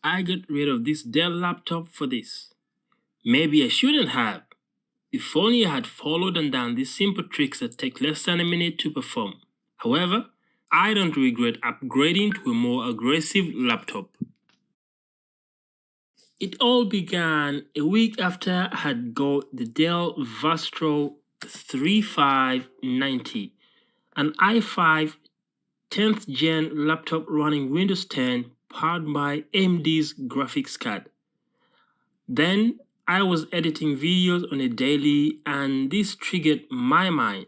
I got rid of this Dell laptop for this. Maybe I shouldn't have. If only I had followed and done these simple tricks that take less than a minute to perform. However, I don't regret upgrading to a more aggressive laptop. It all began a week after I had got the Dell Vastro 3590, an i5 10th gen laptop running Windows 10 powered by AMD's graphics card. Then I was editing videos on a daily and this triggered my mind.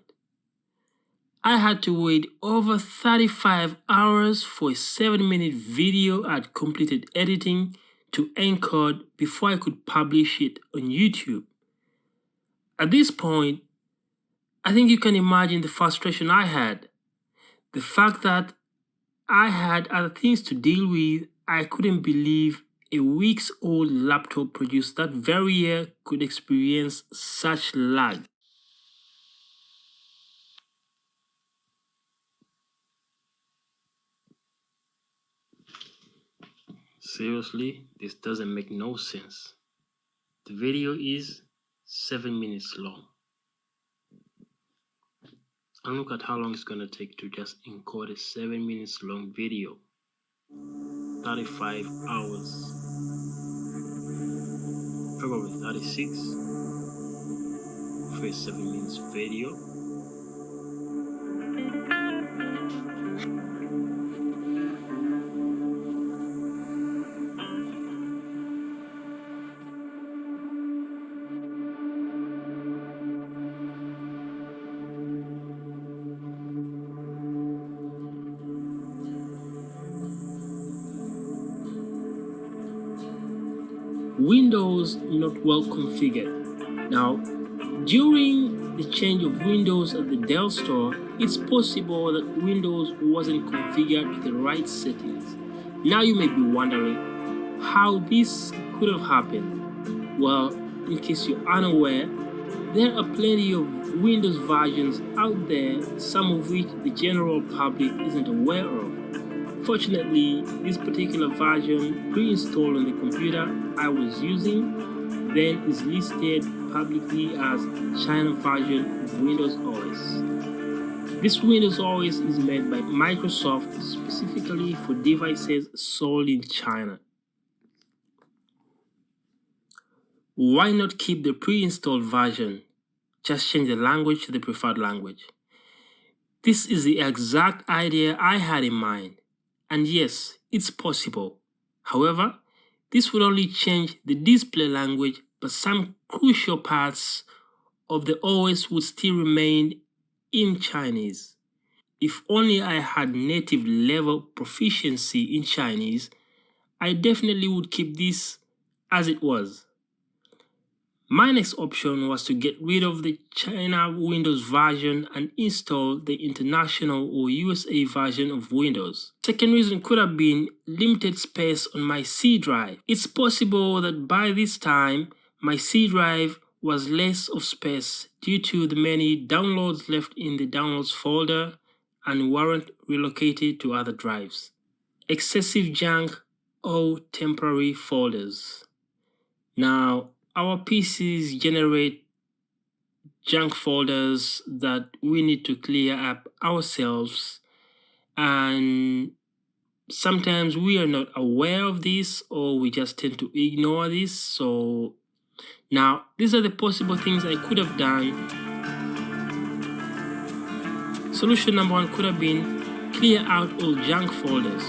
I had to wait over 35 hours for a 7-minute video I'd completed editing to encode before I could publish it on YouTube. At this point, I think you can imagine the frustration I had. The fact that I had other things to deal with, I couldn't believe a week's old laptop produced that very year could experience such lag. Seriously, this doesn't make no sense. The video is 7 minutes long. And look at how long it's gonna take to just encode a 7 minutes long video. 35 hours. Probably 36 for a 7 minutes video. Windows not well configured. Now, during the change of Windows at the Dell store, it's possible that Windows wasn't configured to the right settings. Now you may be wondering how this could have happened. Well, in case you're unaware, there are plenty of Windows versions out there, some of which the general public isn't aware of. Fortunately, this particular version pre-installed on the computer I was using then is listed publicly as China version of Windows OS. This Windows OS is made by Microsoft specifically for devices sold in China. Why not keep the pre-installed version? Just change the language to the preferred language. This is the exact idea I had in mind. And yes, it's possible. However, this would only change the display language, but some crucial parts of the OS would still remain in Chinese. If only I had native level proficiency in Chinese, I definitely would keep this as it was. My next option was to get rid of the China Windows version and install the international or USA version of Windows. Second reason could have been limited space on my C drive. It's possible that by this time, my C drive was less of space due to the many downloads left in the downloads folder and weren't relocated to other drives. Excessive junk or temporary folders. Now, our PCs generate junk folders that we need to clear up ourselves, and sometimes we are not aware of this or we just tend to ignore this. So now these are the possible things I could have done. Solution number one could have been clear out all junk folders.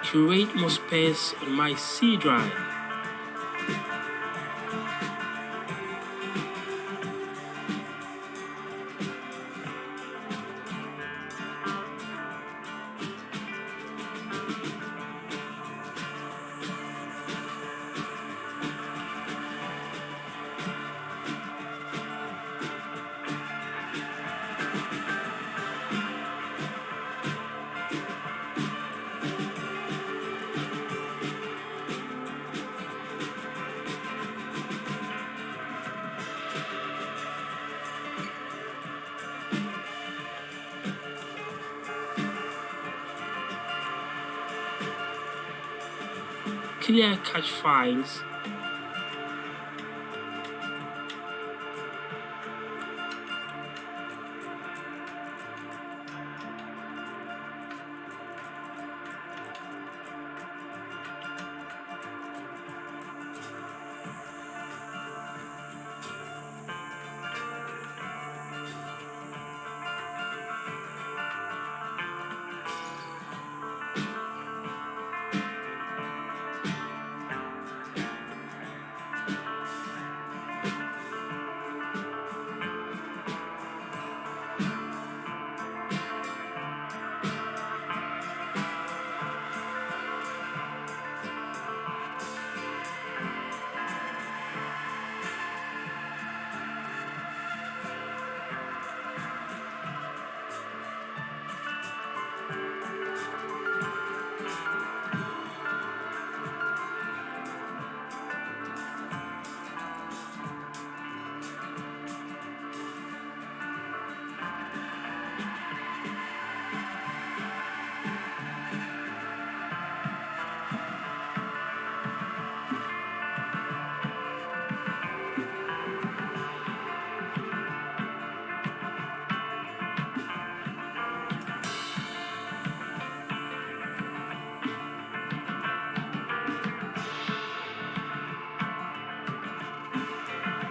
create more space on my C drive. Clear cache files.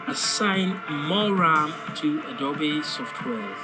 Assign more RAM to Adobe software.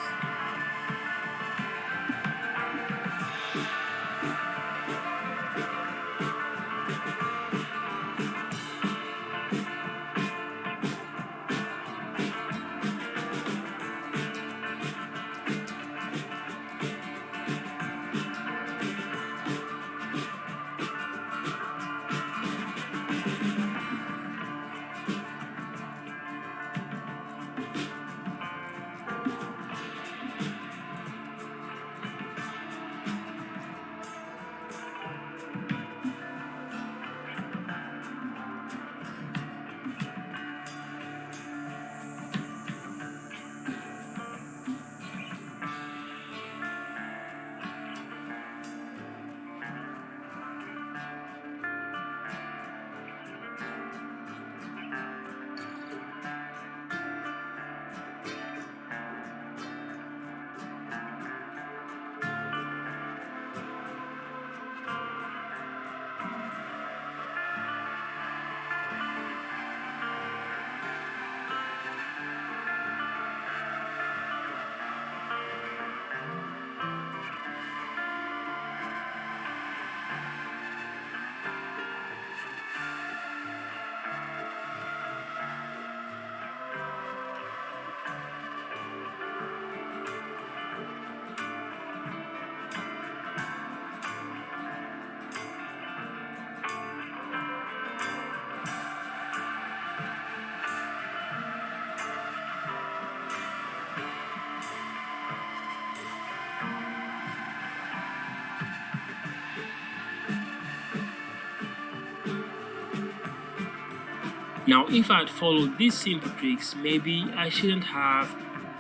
Now, if I had followed these simple tricks, maybe I shouldn't have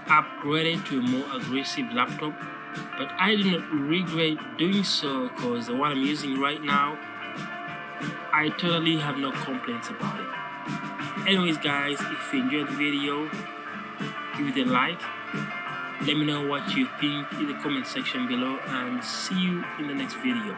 upgraded to a more aggressive laptop, but I do not regret doing so because the one I'm using right now, I totally have no complaints about it. Anyways guys, if you enjoyed the video, give it a like, let me know what you think in the comment section below, and see you in the next video.